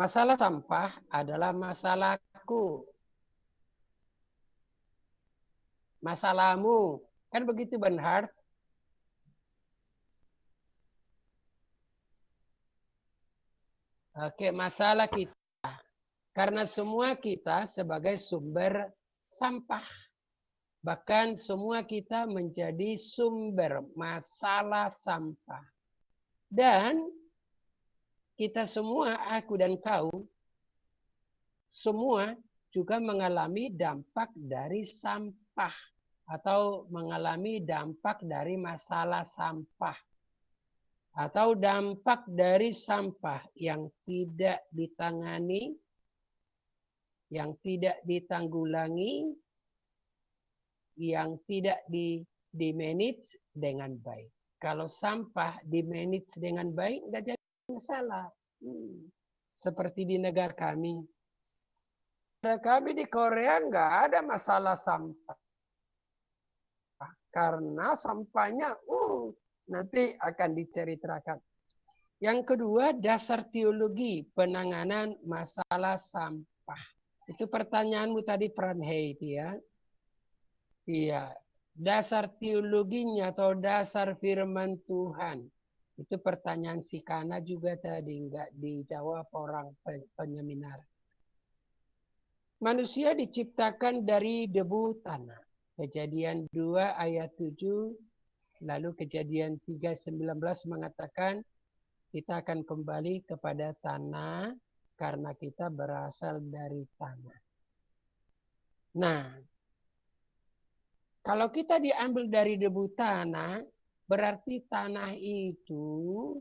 Masalah sampah adalah masalahku, masalahmu. Kan begitu, Bernhard? Oke, masalah kita. Karena semua kita sebagai sumber sampah. Bahkan semua kita menjadi sumber masalah sampah. Dan kita semua, aku dan kau, semua juga mengalami dampak dari sampah. Atau mengalami dampak dari masalah sampah. Atau dampak dari sampah yang tidak ditangani, yang tidak ditanggulangi, yang tidak di-manage dengan baik. Kalau sampah di-manage dengan baik, nggak jadi masalah. Seperti di negara kami. Negara kami di Korea nggak ada masalah sampah. Karena sampahnya nanti akan diceritakan. Yang kedua, dasar teologi penanganan masalah sampah. Itu pertanyaanmu tadi, Pranhei, ya. Iya, dasar teologinya atau dasar firman Tuhan. Itu pertanyaan si Kana juga tadi nggak dijawab orang penyeminar. Manusia diciptakan dari debu tanah. Kejadian 2 ayat 7, lalu Kejadian 3:19 mengatakan kita akan kembali kepada tanah karena kita berasal dari tanah. Nah, kalau kita diambil dari debu tanah, berarti tanah itu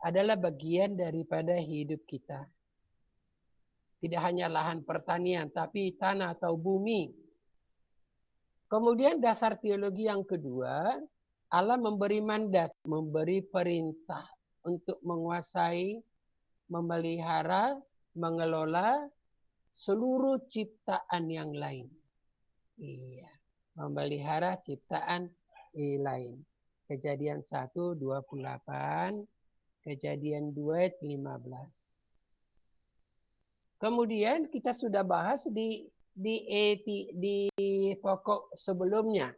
adalah bagian daripada hidup kita. Tidak hanya lahan pertanian, tapi tanah atau bumi. Kemudian dasar teologi yang kedua, Allah memberi mandat, memberi perintah untuk menguasai, memelihara, mengelola seluruh ciptaan yang lain. Iya, memelihara ciptaan lain. Kejadian 1:28, Kejadian 2:15. Kemudian kita sudah bahas di pokok sebelumnya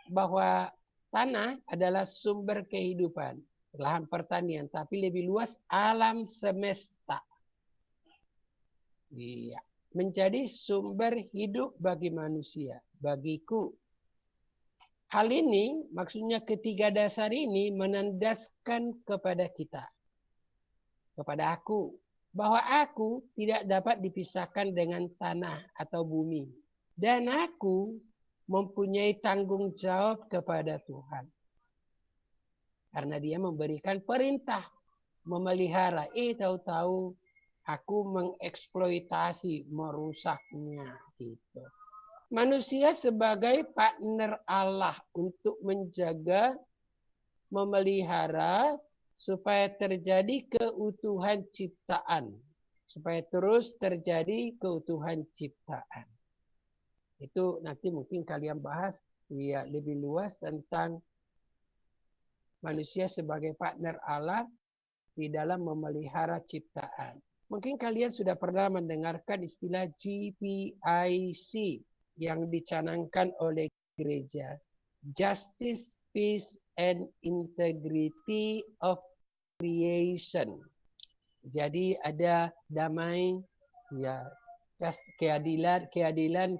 bahwa tanah adalah sumber kehidupan, lahan pertanian, tapi lebih luas alam semesta. Iya, menjadi sumber hidup bagi manusia, bagiku. Hal ini maksudnya ketiga dasar ini menandaskan kepada kita, kepada aku, bahwa aku tidak dapat dipisahkan dengan tanah atau bumi. Dan aku mempunyai tanggung jawab kepada Tuhan. Karena dia memberikan perintah memelihara. Tahu-tahu aku mengeksploitasi, merusaknya gitu. Manusia sebagai partner Allah untuk menjaga, memelihara, supaya terjadi keutuhan ciptaan. Supaya terus terjadi keutuhan ciptaan. Itu nanti mungkin kalian bahas ya lebih luas tentang manusia sebagai partner Allah di dalam memelihara ciptaan. Mungkin kalian sudah pernah mendengarkan istilah GPIC yang dicanangkan oleh gereja. Justice, Peace, and Integrity of Creation. Jadi ada damai, ya, keadilan,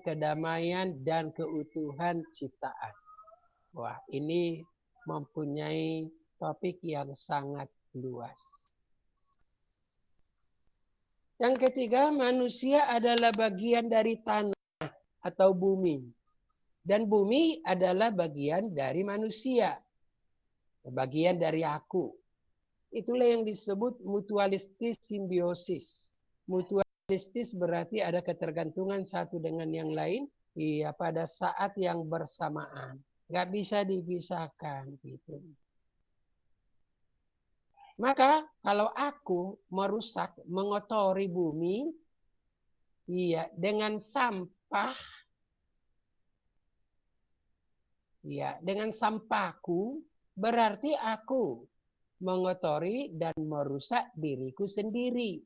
kedamaian, dan keutuhan ciptaan. Wah, ini mempunyai topik yang sangat luas. Yang ketiga, manusia adalah bagian dari tanah atau bumi. Dan bumi adalah bagian dari manusia. Bagian dari aku. Itulah yang disebut mutualistis simbiosis. Mutualistis berarti ada ketergantungan satu dengan yang lain pada saat yang bersamaan. Nggak bisa dipisahkan gitu. Maka kalau aku merusak, mengotori bumi, dengan sampah, dengan sampahku, berarti aku mengotori dan merusak diriku sendiri.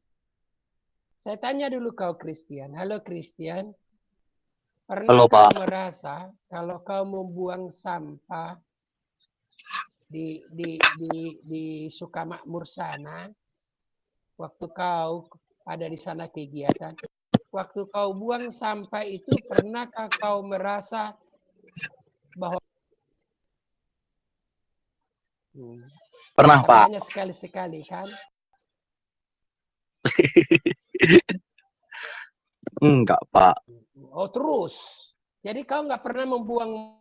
Saya tanya dulu kau Christian. Halo Christian. Pernah Halo, kau Pak. merasa kalau kau membuang sampah di Sukamakmur sana, waktu kau ada di sana kegiatan, waktu kau buang sampah itu, pernahkah kau merasa bahwa Pernah, tapi Pak. hanya sekali-sekali kan? Enggak, Pak. Oh terus. Jadi kau nggak pernah membuang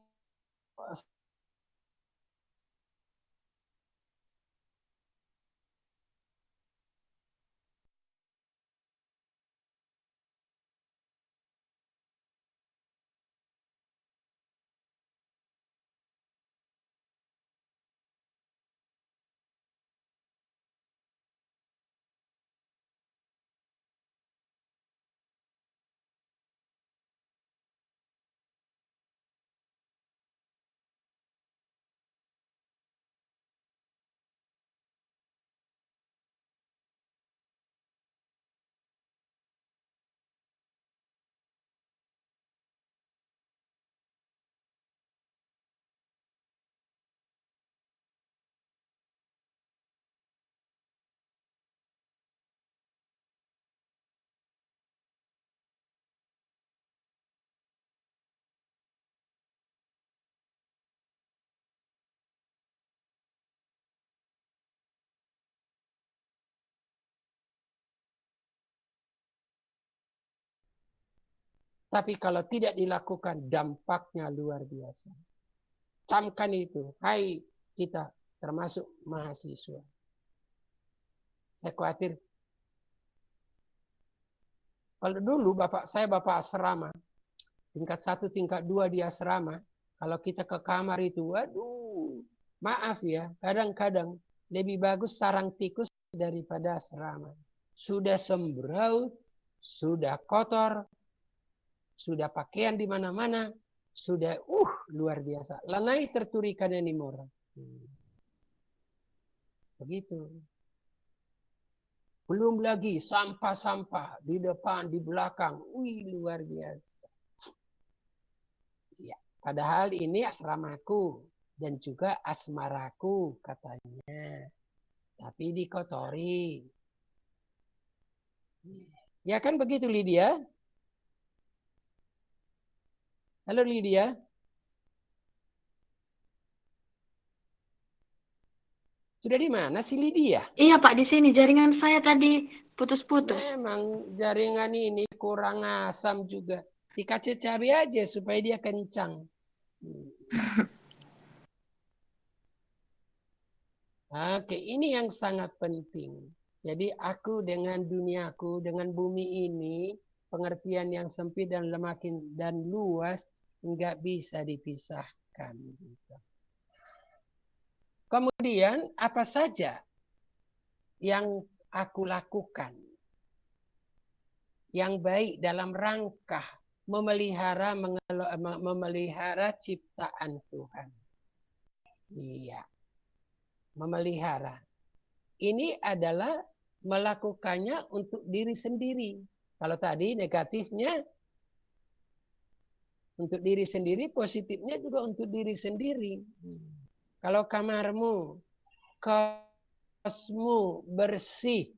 tapi kalau tidak dilakukan dampaknya luar biasa. Camkan itu, hai kita termasuk mahasiswa. Saya khawatir. Kalau dulu saya bapak asrama, tingkat 1, tingkat 2 di asrama, kalau kita ke kamar itu, waduh, maaf ya, kadang-kadang lebih bagus sarang tikus daripada asrama. Sudah sembraut, sudah kotor, sudah pakaian di mana-mana, sudah luar biasa. Lanai terturikan ini murah. Begitu. Belum lagi sampah-sampah di depan, di belakang. Wih, luar biasa. Ya, padahal ini asramaku dan juga asmaraku katanya. Tapi dikotori. Ya kan begitu Lydia? Halo Lydia. Sudah di mana sih Lydia? Iya Pak, di sini jaringan saya tadi putus-putus. Memang jaringan ini kurang asam juga. Dikasih cabai aja supaya dia kencang. Oke, ini yang sangat penting. Jadi aku dengan duniaku, dengan bumi ini, pengertian yang sempit dan makin dan luas, nggak bisa dipisahkan. Kemudian apa saja yang aku lakukan yang baik dalam rangka memelihara ciptaan Tuhan. Iya, memelihara. Ini adalah melakukannya untuk diri sendiri. Kalau tadi negatifnya untuk diri sendiri, positifnya juga untuk diri sendiri. Kalau kamarmu, kosmu bersih,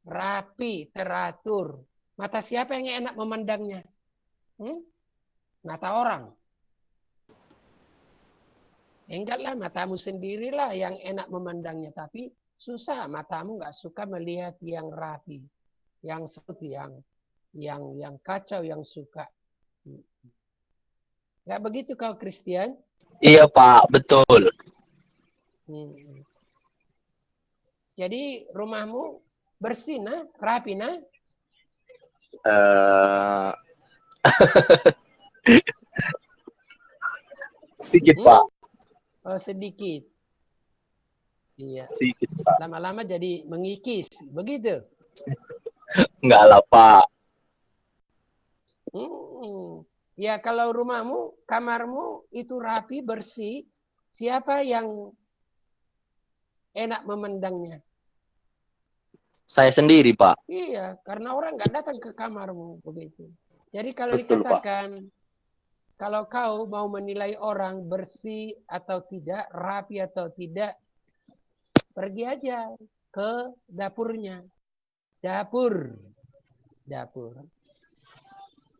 rapi, teratur, mata siapa yang enak memandangnya? Mata orang. Enggak lah, matamu sendirilah yang enak memandangnya. Tapi susah, matamu nggak suka melihat yang rapi, yang seperti yang kacau, yang suka. Nggak begitu kau Christian? Iya, Pak. Betul. Jadi rumahmu bersih nah, rapi nah? Sedikit, Pak. Oh, sedikit. Iya. Sedikit, Pak. Lama-lama jadi mengikis, begitu? Enggak lah, Pak. Ya kalau rumahmu, kamarmu itu rapi, bersih, siapa yang enak memandangnya? Saya sendiri, Pak. Iya, karena orang nggak datang ke kamarmu begitu. Jadi kalau Betul, Pak. dikatakan kalau kau mau menilai orang bersih atau tidak, rapi atau tidak, pergi aja ke dapurnya. Dapur.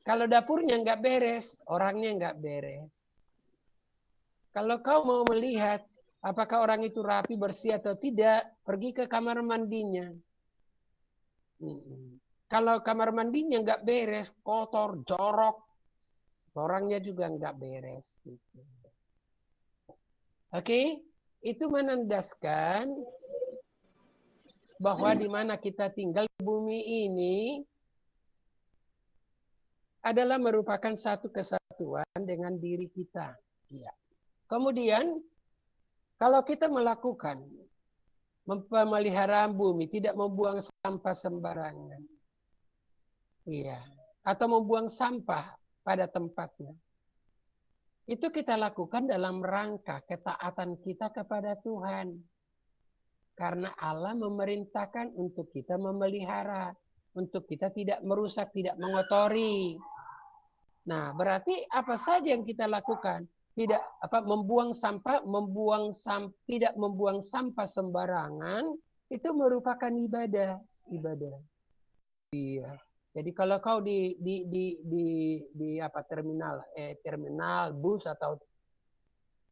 Kalau dapurnya nggak beres, orangnya nggak beres. Kalau kau mau melihat apakah orang itu rapi, bersih atau tidak, pergi ke kamar mandinya. Kalau kamar mandinya nggak beres, kotor, jorok, orangnya juga nggak beres. Gitu. Oke, itu menandaskan bahwa di mana kita tinggal di bumi ini adalah merupakan satu kesatuan dengan diri kita. Ya. Kemudian, kalau kita melakukan pemeliharaan bumi, tidak membuang sampah sembarangan, iya, atau membuang sampah pada tempatnya, itu kita lakukan dalam rangka ketaatan kita kepada Tuhan. Karena Allah memerintahkan untuk kita memelihara, untuk kita tidak merusak, tidak mengotori. Nah, berarti apa saja yang kita lakukan? Tidak membuang sampah, tidak membuang sampah sembarangan, itu merupakan ibadah. Iya. Jadi kalau kau di terminal bus atau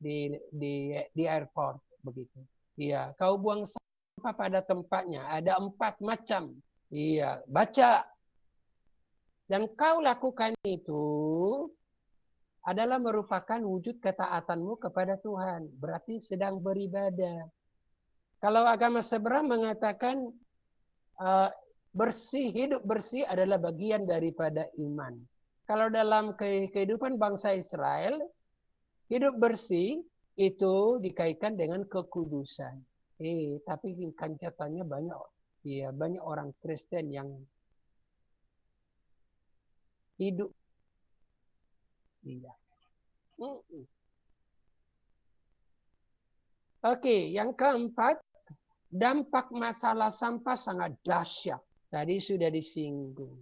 di airport begitu. Iya, kau buang sampah pada tempatnya. Ada 4 macam. Iya, baca. Dan kau lakukan itu adalah merupakan wujud ketaatanmu kepada Tuhan. Berarti sedang beribadah. Kalau agama seberang mengatakan hidup bersih adalah bagian daripada iman. Kalau dalam kehidupan bangsa Israel, hidup bersih itu dikaitkan dengan kekudusan. Tapi kancatannya banyak orang Kristen yang hidup. Iya. Oke, yang keempat, dampak masalah sampah sangat dahsyat. Tadi sudah disinggung.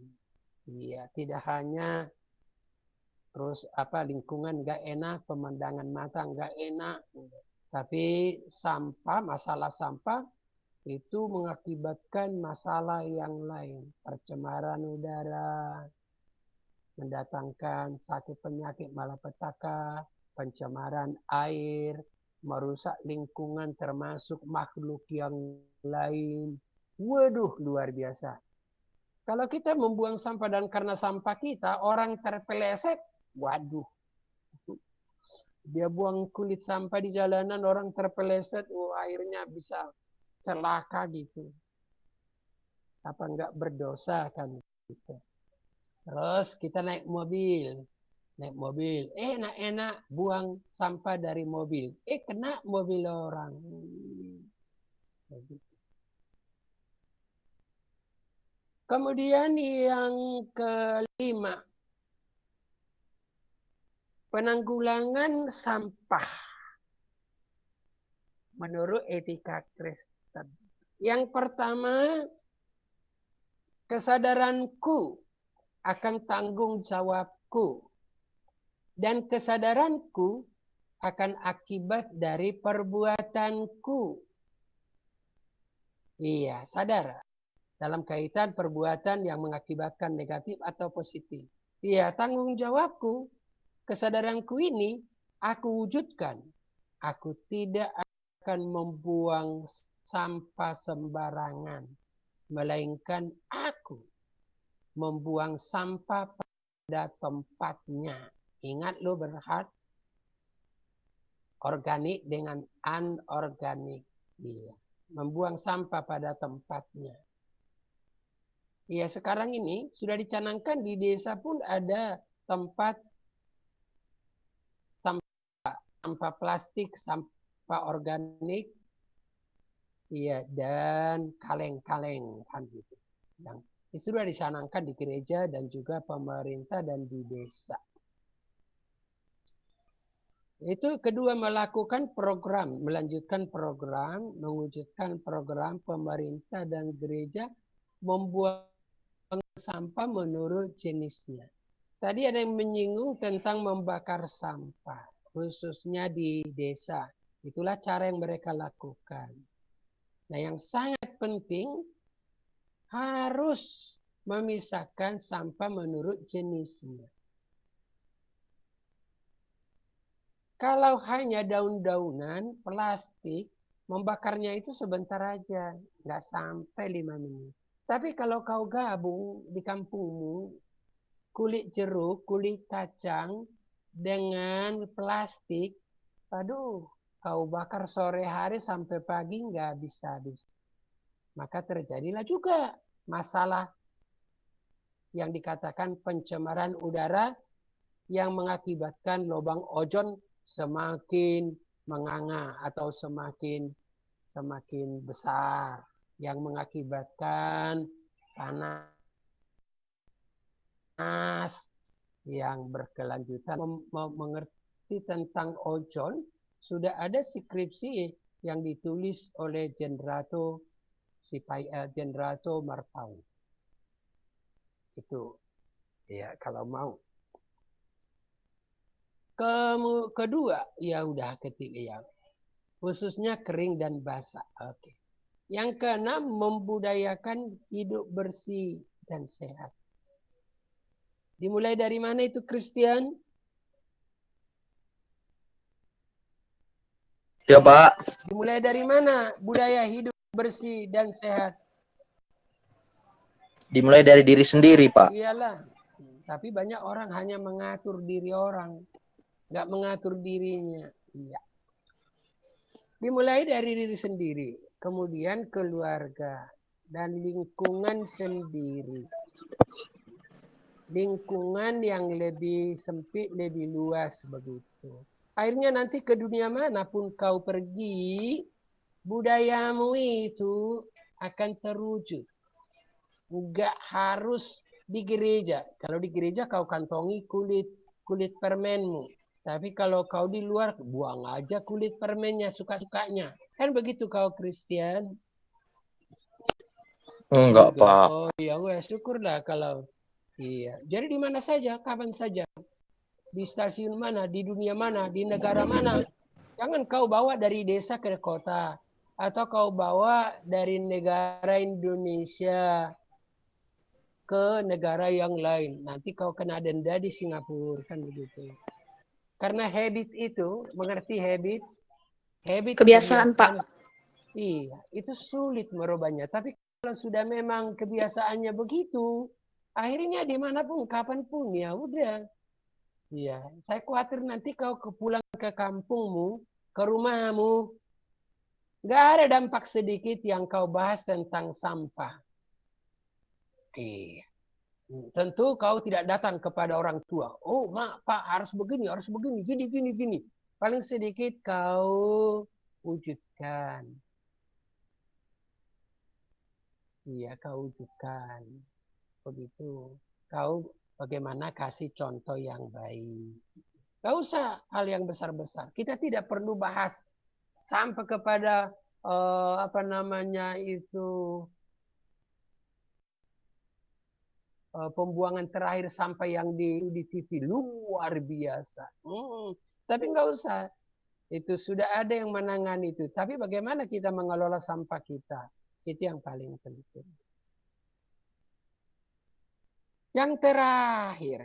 Iya, tidak hanya terus lingkungan nggak enak, pemandangan mata nggak enak, tapi masalah sampah itu mengakibatkan masalah yang lain, pencemaran udara, mendatangkan sakit penyakit malapetaka, pencemaran air, merusak lingkungan termasuk makhluk yang lain. Waduh, luar biasa. Kalau kita membuang sampah dan karena sampah kita orang terpeleset, waduh. Dia buang kulit sampah di jalanan, orang terpeleset, akhirnya bisa celaka gitu. Apa enggak berdosa kan gitu. Terus kita naik mobil, enak-enak buang sampah dari mobil, kena mobil orang. Kemudian yang kelima, penanggulangan sampah menurut etika Kristen. Yang pertama, kesadaranku akan tanggung jawabku. Dan kesadaranku akan akibat dari perbuatanku. Iya, sadar. Dalam kaitan perbuatan yang mengakibatkan negatif atau positif. Iya, tanggung jawabku, kesadaranku ini aku wujudkan. Aku tidak akan membuang sampah sembarangan. Melainkan aku membuang sampah pada tempatnya. Ingat lo berhad organik dengan anorganik. Iya. Membuang sampah pada tempatnya. Iya, sekarang ini sudah dicanangkan di desa pun ada tempat sampah plastik, sampah organik, iya, dan kaleng-kaleng kan gitu. Yang sudah dicanangkan di gereja dan juga pemerintah dan di desa. Itu kedua, melakukan program, melanjutkan program, mewujudkan program pemerintah dan gereja membuang sampah menurut jenisnya. Tadi ada yang menyinggung tentang membakar sampah, khususnya di desa. Itulah cara yang mereka lakukan. Nah, yang sangat penting harus memisahkan sampah menurut jenisnya. Kalau hanya daun-daunan, plastik, membakarnya itu sebentar aja, nggak sampai 5 menit. Tapi kalau kau gabung di kampungmu, kulit jeruk, kulit kacang, dengan plastik, aduh, kau bakar sore hari sampai pagi nggak bisa habis. Maka terjadilah juga masalah yang dikatakan pencemaran udara yang mengakibatkan lubang ozon semakin menganga atau semakin besar, yang mengakibatkan panas yang berkelanjutan. Mengerti tentang ozon, sudah ada skripsi yang ditulis oleh Generato Marpau. Itu ya kalau mau. Kedua, ya udah ketiga ya. Khususnya kering dan basah. Oke. Yang keenam, membudayakan hidup bersih dan sehat. Dimulai dari mana itu, Christian? Ya, Pak. Dimulai dari mana budaya hidup bersih dan sehat? Dimulai dari diri sendiri, Pak. Iyalah. Tapi banyak orang hanya mengatur diri orang, nggak mengatur dirinya. Iya. Dimulai dari diri sendiri, kemudian keluarga dan lingkungan sendiri. Lingkungan yang lebih sempit, lebih luas begitu. Akhirnya nanti ke dunia manapun kau pergi, budayamu itu akan terwujud. Enggak harus di gereja. Kalau di gereja kau kantongi kulit permenmu. Tapi kalau kau di luar, buang aja kulit permennya suka-sukanya. Kan begitu kau Kristen? Enggak, Pak. Oh ya, syukurlah kalau iya. Jadi di mana saja, kapan saja. Di stasiun mana, di dunia mana, di negara mana. Jangan kau bawa dari desa ke kota. Atau kau bawa dari negara Indonesia ke negara yang lain. Nanti kau kena denda di Singapura, kan begitu. Karena habit itu, mengerti habit? Habit Kebiasaan, Pak. Iya, itu sulit merubahnya. Tapi kalau sudah memang kebiasaannya begitu, akhirnya dimanapun, kapanpun, ya udah. Iya, saya khawatir nanti kau pulang ke kampungmu, ke rumahmu, nggak ada dampak sedikit yang kau bahas tentang sampah. Iya. Tentu kau tidak datang kepada orang tua. Oh, mak, pak, harus begini, gini. Paling sedikit kau wujudkan. Iya, kau wujudkan. Begitu. Kau bagaimana kasih contoh yang baik. Gak usah hal yang besar-besar. Kita tidak perlu bahas sampai kepada apa namanya itu pembuangan terakhir sampai yang di TV luar biasa. Tapi nggak usah. Itu sudah ada yang menangani itu. Tapi bagaimana kita mengelola sampah kita? Itu yang paling penting. Yang terakhir,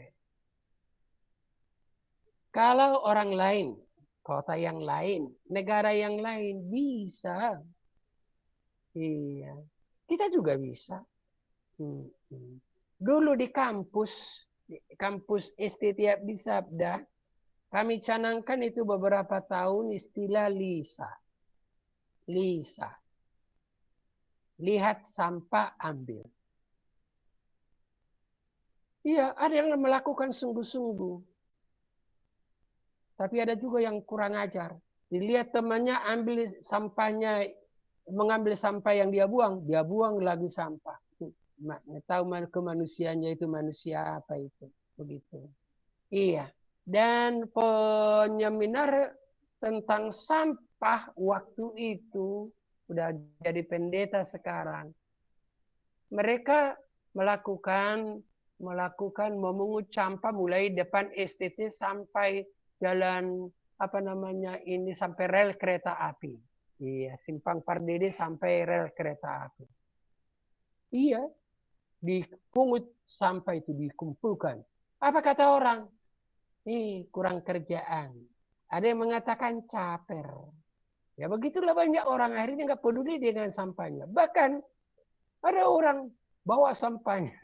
kalau orang lain, kota yang lain, negara yang lain bisa, iya, kita juga bisa. Dulu di kampus Istitia Sabda, kami canangkan itu beberapa tahun istilah LISA. LISA. Lihat sampah ambil. Iya, ada yang melakukan sungguh-sungguh. Tapi ada juga yang kurang ajar. Dilihat temannya ambil sampahnya, mengambil sampah yang dia buang lagi sampah. Tahu kemanusiaannya itu manusia apa itu. Begitu. Iya. Dan penyeminar tentang sampah waktu itu udah jadi pendeta sekarang. Mereka melakukan memungut sampah mulai depan STT sampai jalan sampai rel kereta api. Iya, Simpang Pardede sampai rel kereta api. Iya, dipungut sampah itu dikumpulkan. Apa kata orang? Kurang kerjaan. Ada yang mengatakan caper. Ya begitulah banyak orang akhirnya nggak peduli dengan sampahnya. Bahkan ada orang bawa sampahnya